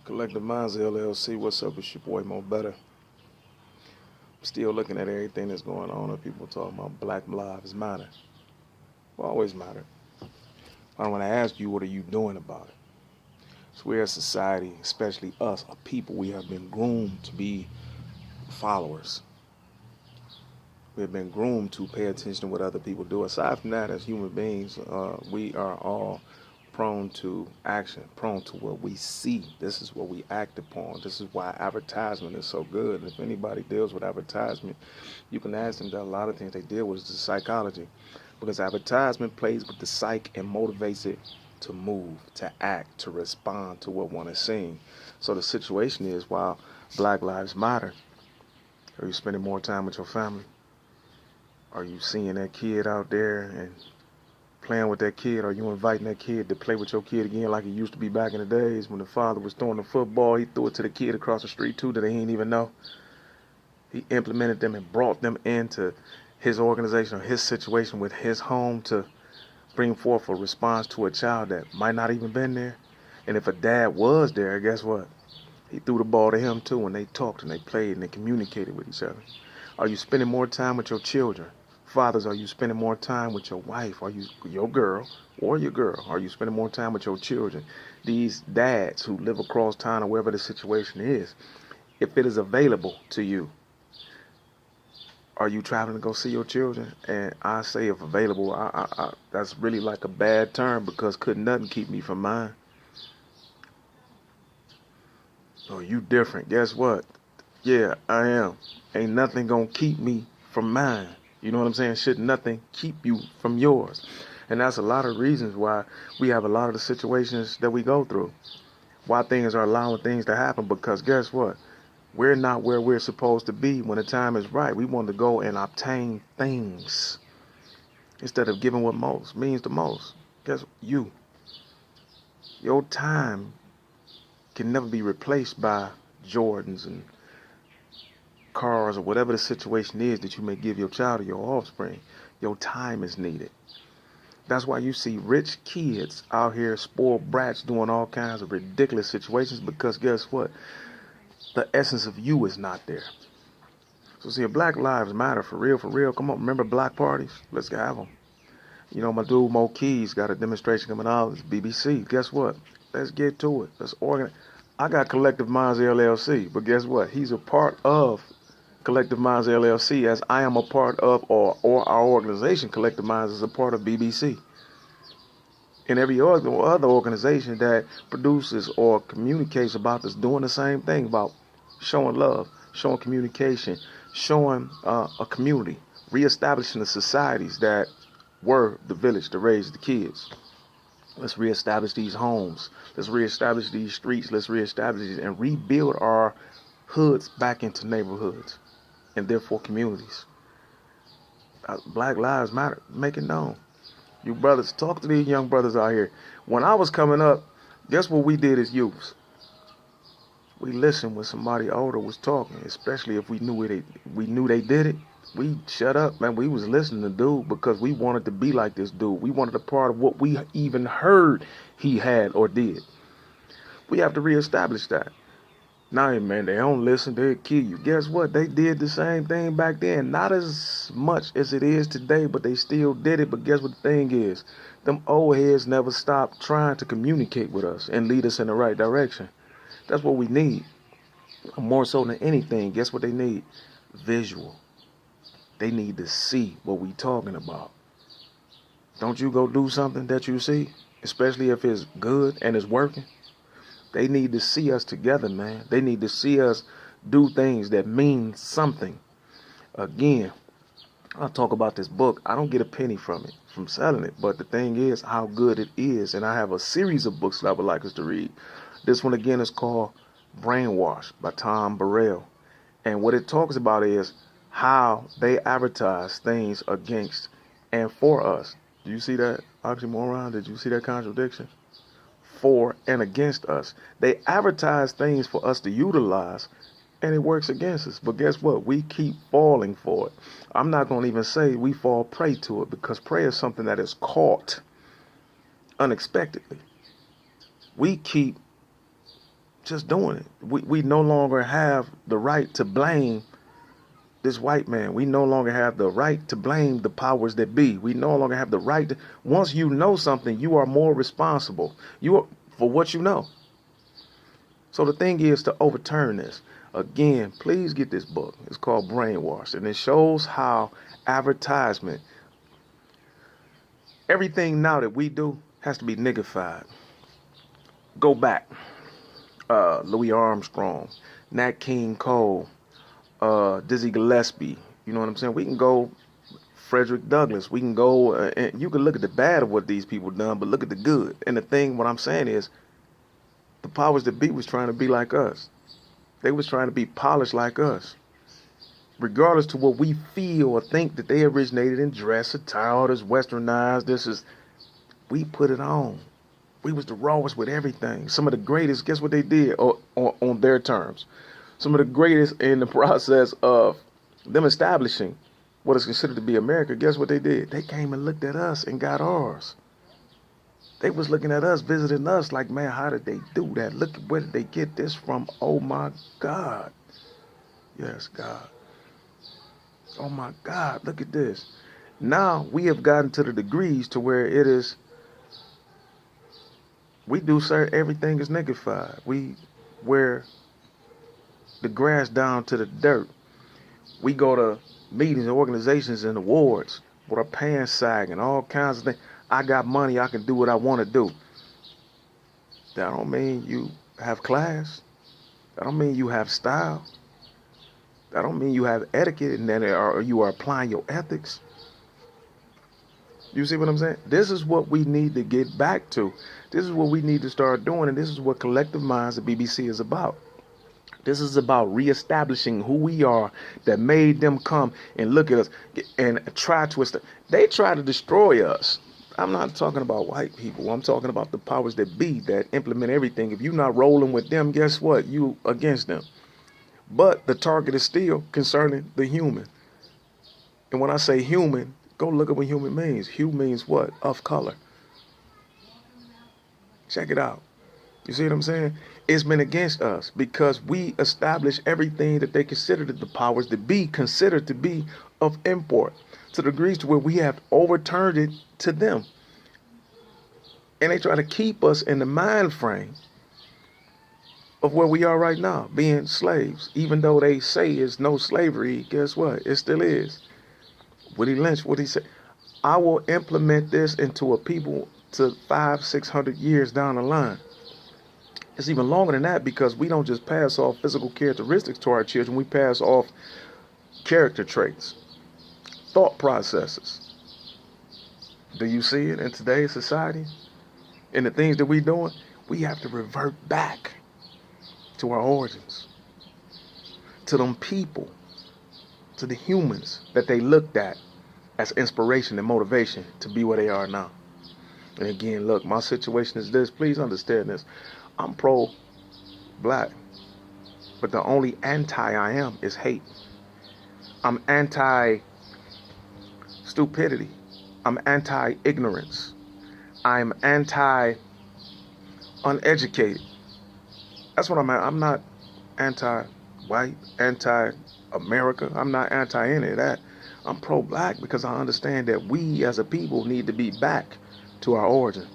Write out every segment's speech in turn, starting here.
Collective Minds LLC. What's up? It's your boy Mo Better. Still looking at everything that's going on, and people talking about Black Lives Matter. Well, always matter. I want to ask you, what are you doing about it? So we're a society, especially us, a people. We have been groomed to be followers. We have been groomed to pay attention to what other people do. Aside from that, as human beings, we are all prone to action, prone to what we see. This is what we act upon. This is why advertisement is so good. If anybody deals with advertisement, you can ask them that a lot of things they deal with is the psychology. Because advertisement plays with the psyche and motivates it to move, to act, to respond to what one is seeing. So the situation is, while Black Lives Matter, are you spending more time with your family? Are you seeing that kid out there and playing with that kid? Are you inviting that kid to play with your kid again like it used to be back in the days when the father was throwing the football? He threw it to the kid across the street too that he didn't even know. He implemented them and brought them into his organization or his situation with his home to bring forth a response to a child that might not even been there. And if a dad was there, guess what? He threw the ball to him too, and they talked and they played and they communicated with each other. Are you spending more time with your children? Fathers, are you spending more time with your wife? Are you your girl or your girl? Are you spending more time with your children? These dads who live across town or wherever the situation is, if it is available to you, are you traveling to go see your children? And I say if available, that's really like a bad term because could nothing keep me from mine. Oh, you different. Guess what? Yeah, I am. Ain't nothing gonna keep me from mine. You know what I'm saying? Should nothing keep you from yours? And that's a lot of reasons why we have a lot of the situations that we go through. Why things are allowing things to happen. Because guess what? We're not where we're supposed to be when the time is right. We want to go and obtain things instead of giving what most means the most. Guess what? Your time can never be replaced by Jordans and cars or whatever the situation is that you may give your child or your offspring. Your time is needed. That's why you see rich kids out here, spoiled brats, doing all kinds of ridiculous situations because guess what? The essence of you is not there. So see, if Black Lives Matter, for real, come on, remember black parties? Let's have them. You know, my dude Mo Keys got a demonstration coming out. It's BBC. Guess what? Let's get to it. Let's organize. I got Collective Minds LLC, but guess what? He's a part of Collective Minds LLC, as I am a part of, or our organization, Collective Minds, is a part of BBC. And every other organization that produces or communicates about us doing the same thing, about showing love, showing communication, showing a community, reestablishing the societies that were the village to raise the kids. Let's reestablish these homes. Let's reestablish these streets. Let's reestablish these and rebuild our hoods back into neighborhoods and therefore communities. Black Lives Matter. Make it known. You brothers, talk to these young brothers out here. When I was coming up, guess what we did as youths? We listened when somebody older was talking, especially if we knew they did it. We shut up, man. We was listening to dude because we wanted to be like this dude. We wanted a part of what we even heard he had or did. We have to reestablish that. Now, man, they don't listen, they'll kill you. Guess what? They did the same thing back then. Not as much as it is today, but they still did it. But guess what the thing is? Them old heads never stopped trying to communicate with us and lead us in the right direction. That's what we need. More so than anything, guess what they need? Visual. They need to see what we talking about. Don't you go do something that you see, especially if it's good and it's working. They need to see us together, man. They need to see us do things that mean something. Again, I'll talk about this book. I don't get a penny from it, from selling it. But the thing is how good it is. And I have a series of books that I would like us to read. This one, again, is called Brainwash by Tom Burrell. And what it talks about is how they advertise things against and for us. Do you see that oxymoron? Did you see that contradiction? For and against us. They advertise things for us to utilize, and it works against us. But guess what? We keep falling for it. I'm not going to even say we fall prey to it, because prey is something that is caught unexpectedly. We keep just doing it. We no longer have the right to blame this white man. We no longer have the right to blame the powers that be. We no longer have the right to, once you know something, you are more responsible. You are for what you know. So the thing is to overturn this. Again, please get this book. It's called Brainwash, and it shows how advertisement, everything now that we do has to be niggified. Go back. Louis Armstrong, Nat King Cole, Dizzy Gillespie. You know what I'm saying? We can go Frederick Douglass. We can go, and you can look at the bad of what these people done, but look at the good. And the thing, what I'm saying is, the powers that be was trying to be like us. They was trying to be polished like us. Regardless to what we feel or think that they originated in dress, attire, all this westernized, we put it on. We was the rawest with everything. Some of the greatest, guess what they did on their terms? Some of the greatest in the process of them establishing what is considered to be America, guess what they did? They came and looked at us and got ours. They was looking at us, visiting us like, man, how did they do that? Look, where did they get this from? Oh, my God. Yes, God. Oh, my God, look at this. Now we have gotten to the degrees to where it is, we do, sir, everything is niggified. We wear the grass down to the dirt. We go to meetings and organizations and awards with our pants sagging, all kinds of things. I got money, I can do what I want to do. That don't mean you have class. That don't mean you have style. That don't mean you have etiquette and that you are applying your ethics. You see what I'm saying? This is what we need to get back to. This is what we need to start doing, and this is what Collective Minds, the BBC, is about. This is about reestablishing who we are that made them come and look at us and try to, they try to destroy us. I'm not talking about white people. I'm talking about the powers that be that implement everything. If you're not rolling with them, guess what? You against them. But the target is still concerning the human. And when I say human, go look at what human means. Human means what? Of color. Check it out. You see what I'm saying? It's been against us because we established everything that they considered the powers that be considered to be of import, to the degrees to where we have overturned it to them. And they try to keep us in the mind frame of where we are right now, being slaves. Even though they say it's no slavery, guess what? It still is. Willie Lynch, what he said, I will implement this into a people to 500-600 years down the line. It's even longer than that because we don't just pass off physical characteristics to our children. We pass off character traits, thought processes. Do you see it in today's society? In the things that we're doing, we have to revert back to our origins, to them people, to the humans that they looked at as inspiration and motivation to be where they are now. And again, look, my situation is this. Please understand this. I'm pro-black, but the only anti I am is hate. I'm anti-stupidity. I'm anti-ignorance. I'm anti-uneducated. That's what I'm at. I'm not anti-white, anti-America. I'm not anti any of that. I'm pro-black because I understand that we as a people need to be back to our origin.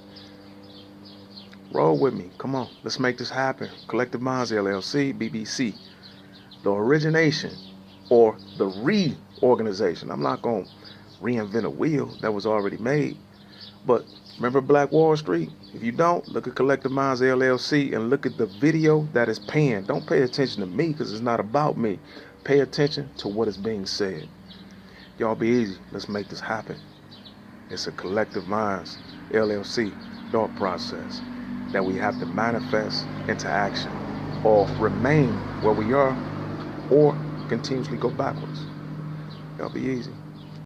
Roll with me. Come on. Let's make this happen. Collective Minds, LLC, BBC. The origination or the reorganization. I'm not going to reinvent a wheel that was already made. But remember Black Wall Street? If you don't, look at Collective Minds, LLC, and look at the video that is panned. Don't pay attention to me because it's not about me. Pay attention to what is being said. Y'all be easy. Let's make this happen. It's a Collective Minds, LLC thought process that we have to manifest into action or remain where we are or continuously go backwards. Y'all be easy.